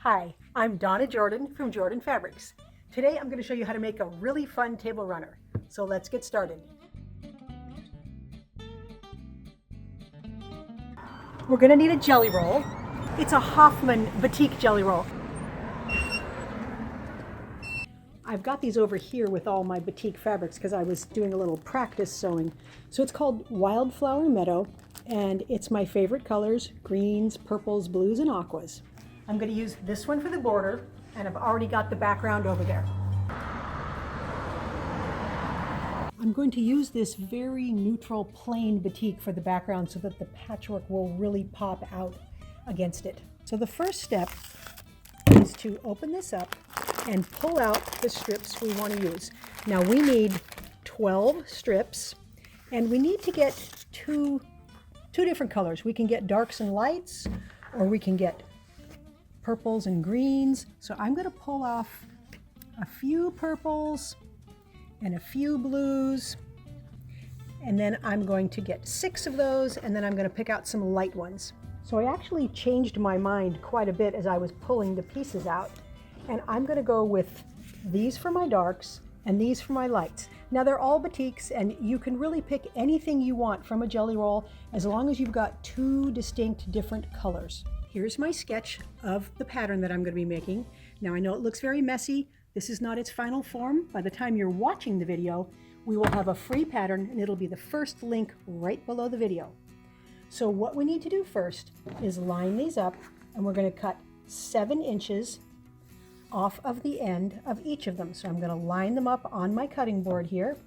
Hi, I'm Donna Jordan from Jordan Fabrics. Today I'm going to show you how to make a really fun table runner. So let's get started. We're going to need a jelly roll. It's a Hoffman batik jelly roll. I've got these over here with all my batik fabrics because I was doing a little practice sewing. So it's called Wildflower Meadow, and it's my favorite colors: greens, purples, blues, and aquas. I'm going to use this one for the border, and I've already got the background over there. I'm going to use this very neutral plain batik for the background so that the patchwork will really pop out against it. So the first step is to open this up and pull out the strips we want to use. Now we need 12 strips, and we need to get two different colors. We can get darks and lights, or we can get purples and greens. So I'm going to pull off a few purples and a few blues, and then I'm going to get 6 of those, and then I'm going to pick out some light ones. So I actually changed my mind quite a bit as I was pulling the pieces out, and I'm going to go with these for my darks and these for my lights. Now they're all batiks, and you can really pick anything you want from a jelly roll as long as you've got 2 distinct different colors. Here's my sketch of the pattern that I'm going to be making. Now I know it looks very messy. This is not its final form. By the time you're watching the video, we will have a free pattern, and it'll be the first link right below the video. So what we need to do first is line these up, and we're going to cut 7 inches off of the end of each of them. So I'm going to line them up on my cutting board here,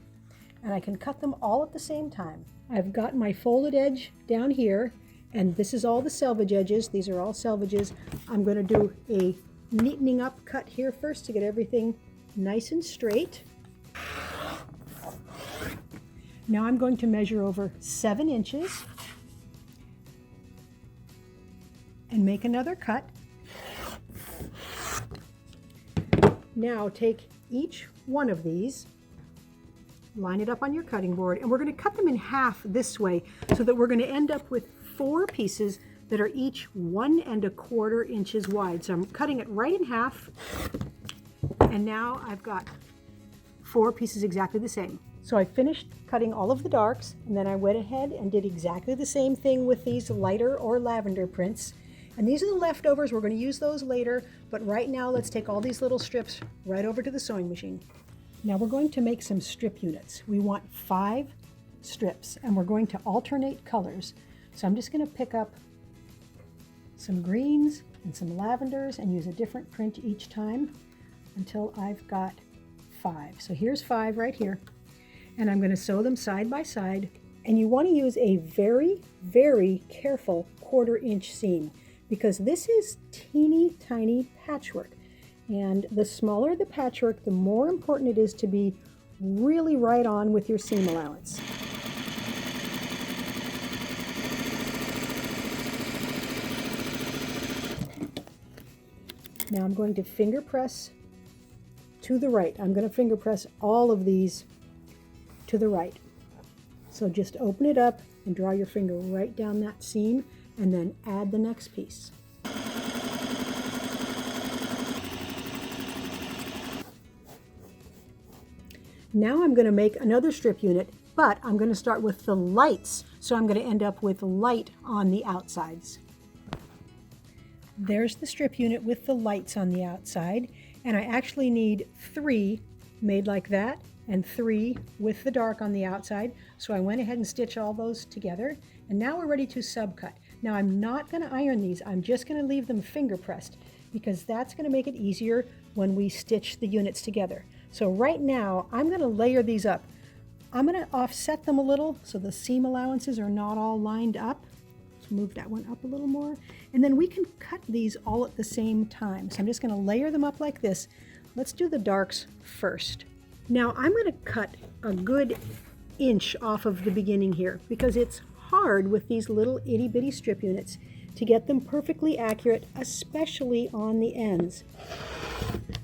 and I can cut them all at the same time. I've got my folded edge down here, and this is all the selvage edges. These are all selvages. I'm going to do a neatening up cut here first to get everything nice and straight. Now I'm going to measure over 7 inches and make another cut. Now take each one of these, line it up on your cutting board, and we're going to cut them in half this way so that we're going to end up with 4 pieces that are each 1 1/4 inches wide. So I'm cutting it right in half, and now I've got 4 pieces exactly the same. So I finished cutting all of the darks, and then I went ahead and did exactly the same thing with these lighter or lavender prints. And these are the leftovers. We're going to use those later, but right now let's take all these little strips right over to the sewing machine. Now we're going to make some strip units. We want 5 strips, and we're going to alternate colors. So I'm just going to pick up some greens and some lavenders and use a different print each time until I've got 5. So here's 5 right here, and I'm going to sew them side by side. And you want to use a very, very careful 1/4 inch seam, because this is teeny tiny patchwork, and the smaller the patchwork, the more important it is to be really right on with your seam allowance. Now I'm going to finger press to the right. I'm going to finger press all of these to the right. So just open it up and draw your finger right down that seam, and then add the next piece. Now I'm going to make another strip unit, but I'm going to start with the lights. So I'm going to end up with light on the outsides. There's the strip unit with the lights on the outside, and I actually need 3 made like that and 3 with the dark on the outside. So I went ahead and stitched all those together, and now we're ready to subcut. Now I'm not going to iron these. I'm just going to leave them finger pressed, because that's going to make it easier when we stitch the units together. So right now I'm going to layer these up. I'm going to offset them a little so the seam allowances are not all lined up. Move that one up a little more, and then we can cut these all at the same time. So I'm just going to layer them up like this. Let's do the darks first. Now I'm going to cut a good inch off of the beginning here, because it's hard with these little itty bitty strip units to get them perfectly accurate, especially on the ends.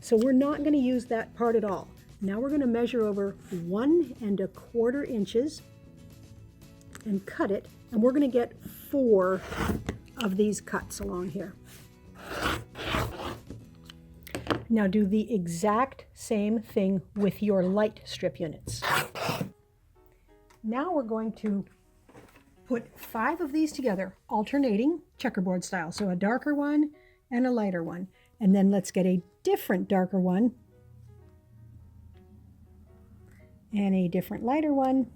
So we're not going to use that part at all. Now we're going to measure over 1 1/4 inches and cut it, and we're going to get 4 of these cuts along here. Now do the exact same thing with your light strip units. Now we're going to put 5 of these together, alternating checkerboard style. So a darker one and a lighter one. And then let's get a different darker one and a different lighter one.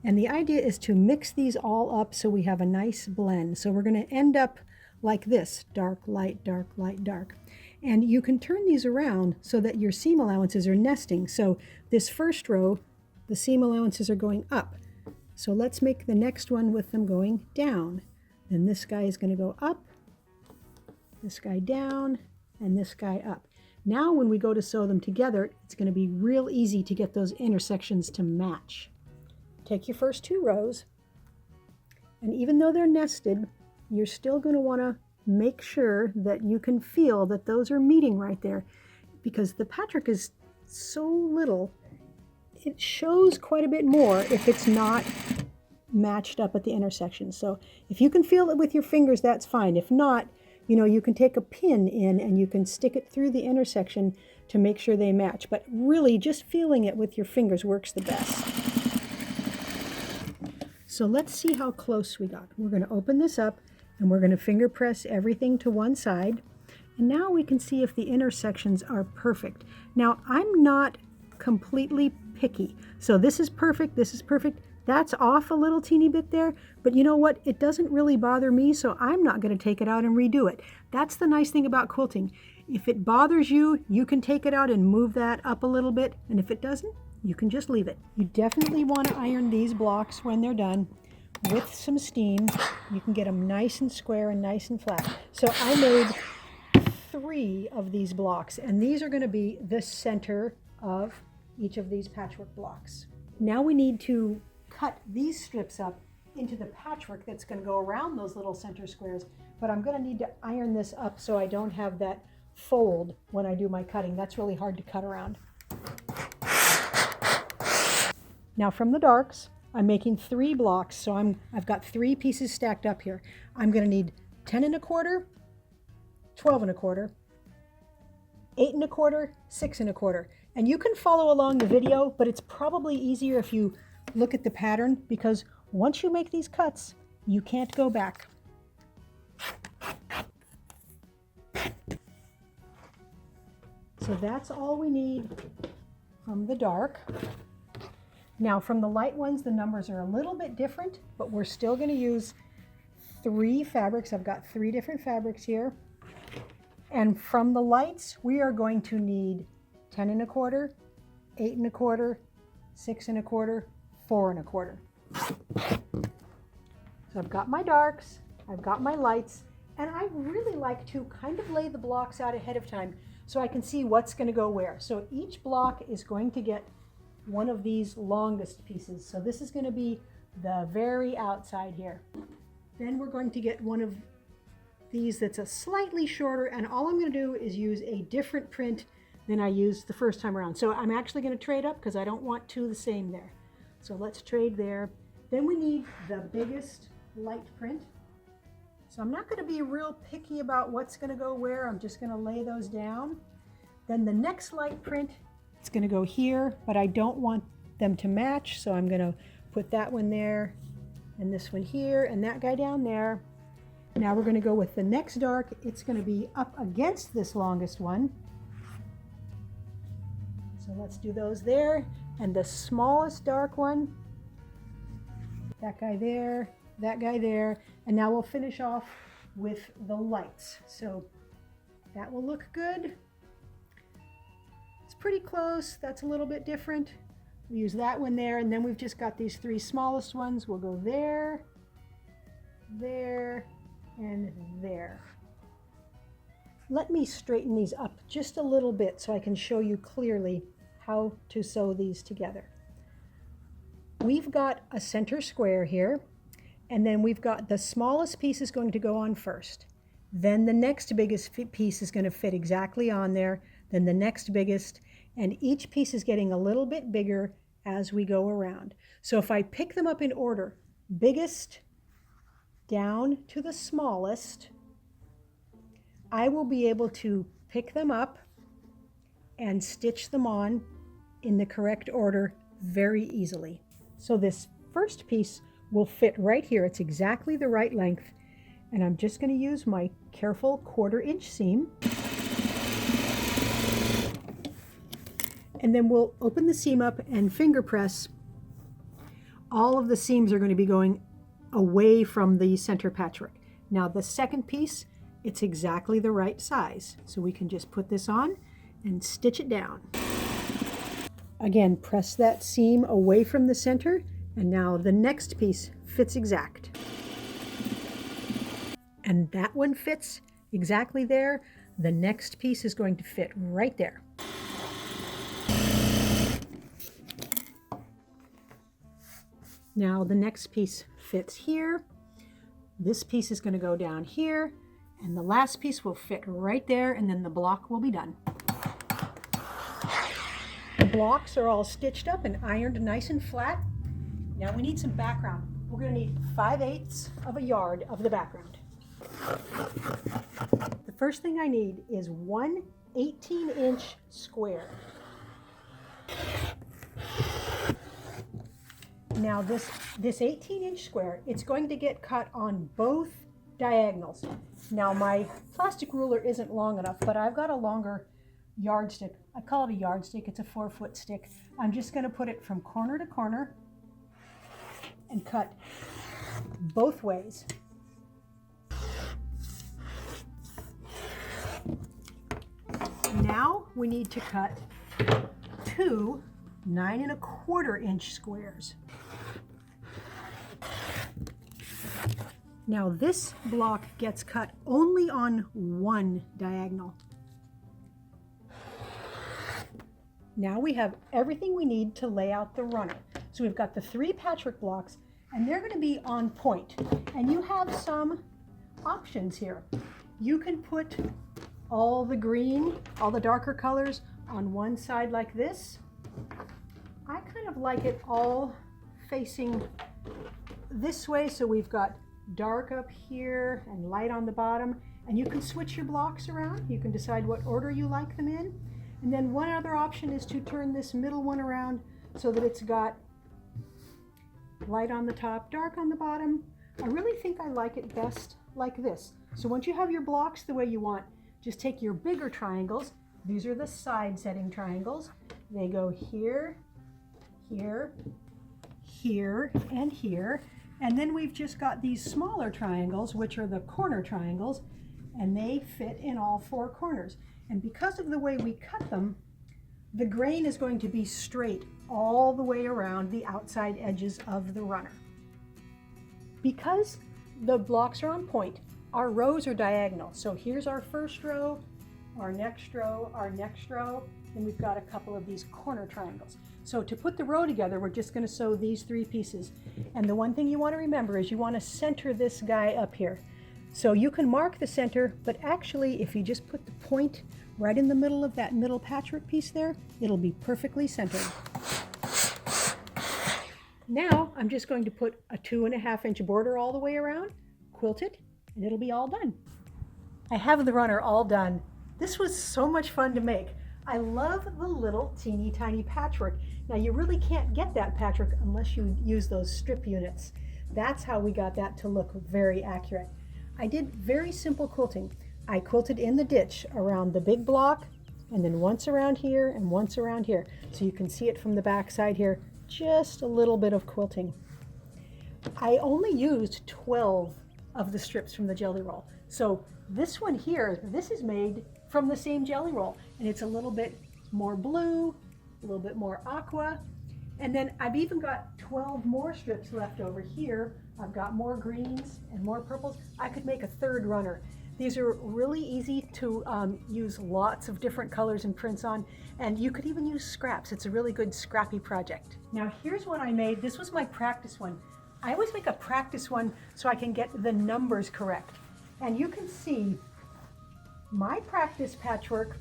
And the idea is to mix these all up so we have a nice blend. So we're going to end up like this, dark, light, dark, light, dark. And you can turn these around so that your seam allowances are nesting. So this first row, the seam allowances are going up. So let's make the next one with them going down. Then this guy is going to go up, this guy down, and this guy up. Now when we go to sew them together, it's going to be real easy to get those intersections to match. Take your first 2 rows, and even though they're nested, you're still going to want to make sure that you can feel that those are meeting right there, because the patchwork is so little, it shows quite a bit more if it's not matched up at the intersection. So if you can feel it with your fingers, that's fine. If not, you know, you can take a pin in and you can stick it through the intersection to make sure they match. But really, just feeling it with your fingers works the best. So let's see how close we got. We're going to open this up and we're going to finger press everything to one side. And now we can see if the intersections are perfect. Now, I'm not completely picky. So this is perfect, this is perfect. That's off a little teeny bit there, but you know what? It doesn't really bother me, so I'm not going to take it out and redo it. That's the nice thing about quilting. If it bothers you, you can take it out and move that up a little bit, and if it doesn't, you can just leave it. You definitely want to iron these blocks when they're done with some steam. You can get them nice and square and nice and flat. So I made 3 of these blocks, and these are going to be the center of each of these patchwork blocks. Now we need to cut these strips up into the patchwork that's going to go around those little center squares, but I'm going to need to iron this up so I don't have that fold when I do my cutting. That's really hard to cut around. Now from the darks, I'm making 3 blocks, so I've got 3 pieces stacked up here. I'm going to need 10 1/4, 12 1/4, 8 1/4, 6 1/4. And you can follow along the video, but it's probably easier if you look at the pattern, because once you make these cuts, you can't go back. So that's all we need from the dark. Now from the light ones, the numbers are a little bit different, but we're still going to use 3 fabrics. I've got 3 different fabrics here. And from the lights, we are going to need 10 1/4, 8 1/4, 6 1/4, 4 1/4. So I've got my darks, I've got my lights, and I really like to kind of lay the blocks out ahead of time so I can see what's going to go where. So each block is going to get one of these longest pieces. So this is going to be the very outside here. Then we're going to get one of these that's a slightly shorter, and all I'm going to do is use a different print than I used the first time around. So I'm actually going to trade up because I don't want 2 the same there. So let's trade there. Then we need the biggest light print. So I'm not going to be real picky about what's going to go where. I'm just going to lay those down. Then the next light print, it's going to go here, but I don't want them to match. So I'm going to put that one there and this one here and that guy down there. Now we're going to go with the next dark. It's going to be up against this longest one. So let's do those there. And the smallest dark one, that guy there, that guy there. And now we'll finish off with the lights. So that will look good. It's pretty close. That's a little bit different. We'll use that one there. And then we've just got these 3 smallest ones. We'll go there, there, and there. Let me straighten these up just a little bit so I can show you clearly how to sew these together. We've got a center square here, and then we've got the smallest piece is going to go on first. Then the next biggest piece is going to fit exactly on there, then the next biggest, and each piece is getting a little bit bigger as we go around. So if I pick them up in order, biggest down to the smallest, I will be able to pick them up and stitch them on in the correct order very easily. So this first piece will fit right here. It's exactly the right length. And I'm just going to use my careful 1/4 inch seam. And then we'll open the seam up and finger press. All of the seams are going to be going away from the center patchwork. Now the second piece, it's exactly the right size. So we can just put this on and stitch it down. Again, press that seam away from the center, and now the next piece fits exact. And that one fits exactly there. The next piece is going to fit right there. Now the next piece fits here. This piece is going to go down here, and the last piece will fit right there, and then the block will be done. The blocks are all stitched up and ironed nice and flat. Now we need some background. We're going to need 5/8 of a yard of the background. The first thing I need is one 18-inch square. Now this 18-inch square, it's going to get cut on both diagonals. Now my plastic ruler isn't long enough, but I've got a longer yardstick. I call it a yardstick. It's a 4-foot stick. I'm just going to put it from corner to corner and cut both ways. Now we need to cut two 9 1/4 inch squares. Now this block gets cut only on one diagonal. Now we have everything we need to lay out the runner. So we've got the 3 patchwork blocks, and they're going to be on point. And you have some options here. You can put all the green, all the darker colors on one side like this. I kind of like it all facing this way, so we've got dark up here and light on the bottom, and you can switch your blocks around. You can decide what order you like them in. And then one other option is to turn this middle one around so that it's got light on the top, dark on the bottom. I really think I like it best like this. So once you have your blocks the way you want, just take your bigger triangles. These are the side setting triangles. They go here, here, here, and here. And then we've just got these smaller triangles, which are the corner triangles, and they fit in all 4 corners. And because of the way we cut them, the grain is going to be straight all the way around the outside edges of the runner. Because the blocks are on point, our rows are diagonal. So here's our first row, our next row, our next row, and we've got a couple of these corner triangles. So to put the row together, we're just going to sew these 3 pieces. And the one thing you want to remember is you want to center this guy up here. So you can mark the center, but actually if you just put the point right in the middle of that middle patchwork piece there, it'll be perfectly centered. Now I'm just going to put a 2.5 inch border all the way around, quilt it, and it'll be all done. I have the runner all done. This was so much fun to make. I love the little teeny tiny patchwork. Now you really can't get that patchwork unless you use those strip units. That's how we got that to look very accurate. I did very simple quilting. I quilted in the ditch around the big block, and then once around here and once around here. So you can see it from the back side here, just a little bit of quilting. I only used 12 of the strips from the jelly roll. So this one here, this is made from the same jelly roll, and it's a little bit more blue, a little bit more aqua. And then I've even got 12 more strips left over here. I've got more greens and more purples. I could make a 3rd runner. These are really easy to use lots of different colors and prints on, and you could even use scraps. It's a really good scrappy project. Now here's one I made. This was my practice one. I always make a practice one so I can get the numbers correct. And you can see my practice patchwork,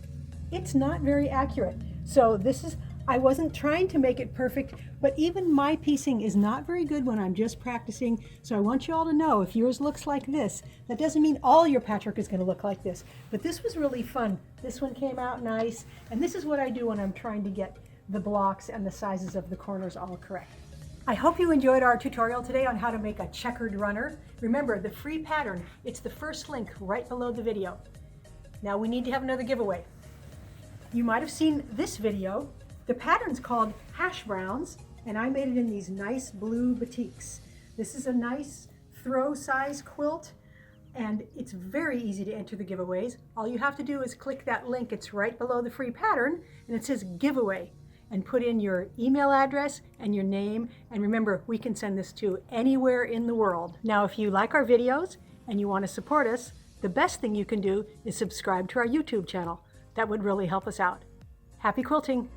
it's not very accurate. So this is I wasn't trying to make it perfect, but even my piecing is not very good when I'm just practicing. So I want you all to know, if yours looks like this, that doesn't mean all your patchwork is going to look like this. But this was really fun. This one came out nice. And this is what I do when I'm trying to get the blocks and the sizes of the corners all correct. I hope you enjoyed our tutorial today on how to make a checkered runner. Remember, the free pattern, it's the first link right below the video. Now we need to have another giveaway. You might have seen this video. The pattern's called Hash Browns, and I made it in these nice blue batiks. This is a nice throw size quilt, and it's very easy to enter the giveaways. All you have to do is click that link. It's right below the free pattern, and it says giveaway, and put in your email address and your name. And remember, we can send this to anywhere in the world. Now, if you like our videos and you want to support us, the best thing you can do is subscribe to our YouTube channel. That would really help us out. Happy quilting!